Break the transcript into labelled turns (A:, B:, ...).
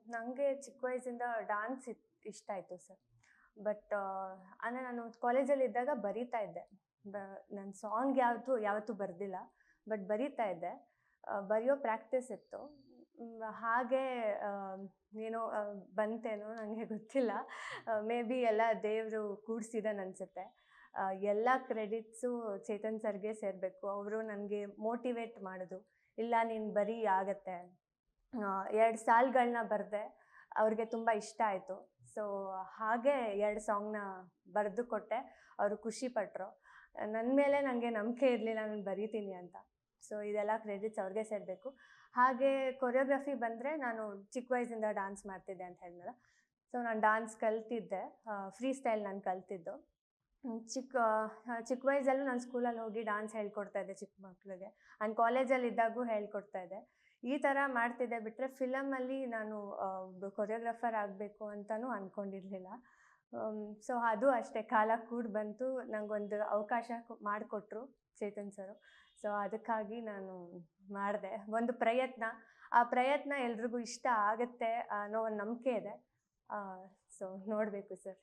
A: ನನಗೆ ಚಿಕ್ಕ ವಯಸ್ಸಿಂದ ಡಾನ್ಸ್ ಇಷ್ಟ ಆಯಿತು ಸರ್. ಬಟ್ ಅಂದರೆ ನಾನು ಕಾಲೇಜಲ್ಲಿದ್ದಾಗ ಬರೀತಾ ಇದ್ದೆ. ಬ ನಾನು ಸಾಂಗ್ ಯಾವತ್ತೂ ಬರೆದಿಲ್ಲ. ಬಟ್ ಬರೀತಾ ಇದ್ದೆ. ಬರೆಯೋ ಪ್ರಾಕ್ಟೀಸ್ ಇತ್ತು. ಹಾಗೆ ಏನೋ ಬಂತೇನೋ ನನಗೆ ಗೊತ್ತಿಲ್ಲ. ಮೇ ಬಿ ಎಲ್ಲ ದೇವರು ಕೂಡ್ಸಿದ್ದಾನೆ ಅನಿಸುತ್ತೆ. ಎಲ್ಲ ಕ್ರೆಡಿಟ್ಸು ಚೇತನ್ ಸರ್ಗೆ ಸೇರಬೇಕು. ಅವರು ನನಗೆ ಮೋಟಿವೇಟ್ ಮಾಡಿದ್ರು. ಇಲ್ಲ ನೀನು ಬರೀ ಆಗತ್ತೆ. 2 ಸಾಲುಗಳನ್ನ ಬರೆದೆ. ಅವ್ರಿಗೆ ತುಂಬ ಇಷ್ಟ ಆಯಿತು. ಸೊ ಹಾಗೆ 2 ಸಾಂಗ್‌ನ ಬರೆದು ಕೊಟ್ಟೆ. ಅವರು ಖುಷಿಪಟ್ಟರು. ನನ್ನ ಮೇಲೆ ನನಗೆ ನಂಬಿಕೆ ಇರಲಿಲ್ಲ ನಾನು ಬರೀತೀನಿ ಅಂತ. ಸೊ ಇದೆಲ್ಲ ಕ್ರೆಡಿಟ್ಸ್ ಅವ್ರಿಗೆ ಸೇರಬೇಕು. ಹಾಗೆ ಕೊರಿಯೋಗ್ರಫಿ ಬಂದರೆ ನಾನು ಚಿಕ್ಕ ವಯಸ್ಸಿಂದ ಡಾನ್ಸ್ ಮಾಡ್ತಿದ್ದೆ ಅಂತ ಹೇಳಿದ್ನಲ್ಲ. ಸೊ ನಾನು ಡಾನ್ಸ್ ಕಲ್ತಿದ್ದೆ. ಫ್ರೀ ಸ್ಟೈಲ್ ನಾನು ಕಲ್ತಿದ್ದು. ಚಿಕ್ಕ ವಯಸ್ಸಲ್ಲೂ ನಾನು ಸ್ಕೂಲಲ್ಲಿ ಹೋಗಿ ಡಾನ್ಸ್ ಹೇಳ್ಕೊಡ್ತಾ ಇದ್ದೆ ಚಿಕ್ಕ ಮಕ್ಕಳಿಗೆ. ಆ್ಯಂಡ್ ಕಾಲೇಜಲ್ಲಿ ಇದ್ದಾಗೂ ಹೇಳ್ಕೊಡ್ತಾ ಇದ್ದೆ. ಈ ಥರ ಮಾಡ್ತಿದ್ದೆ ಬಿಟ್ಟರೆ ಫಿಲಮಲ್ಲಿ ನಾನು ಕೊರಿಯೋಗ್ರಾಫರ್ ಆಗಬೇಕು ಅಂತಲೂ ಅಂದ್ಕೊಂಡಿರಲಿಲ್ಲ. ಸೊ ಅದು ಅಷ್ಟೇ ಕಾಲ ಕೂಡಿ ಬಂತು. ನನಗೊಂದು ಅವಕಾಶ ಮಾಡಿಕೊಟ್ರು ಚೇತನ್ ಸರು. ಸೊ ಅದಕ್ಕಾಗಿ ನಾನು ಮಾಡಿದೆ. ಒಂದು ಪ್ರಯತ್ನ. ಆ ಪ್ರಯತ್ನ ಎಲ್ರಿಗೂ ಇಷ್ಟ ಆಗುತ್ತೆ ಅನ್ನೋ ಒಂದು ನಂಬಿಕೆ ಇದೆ. ಸೊ ನೋಡಬೇಕು ಸರ್.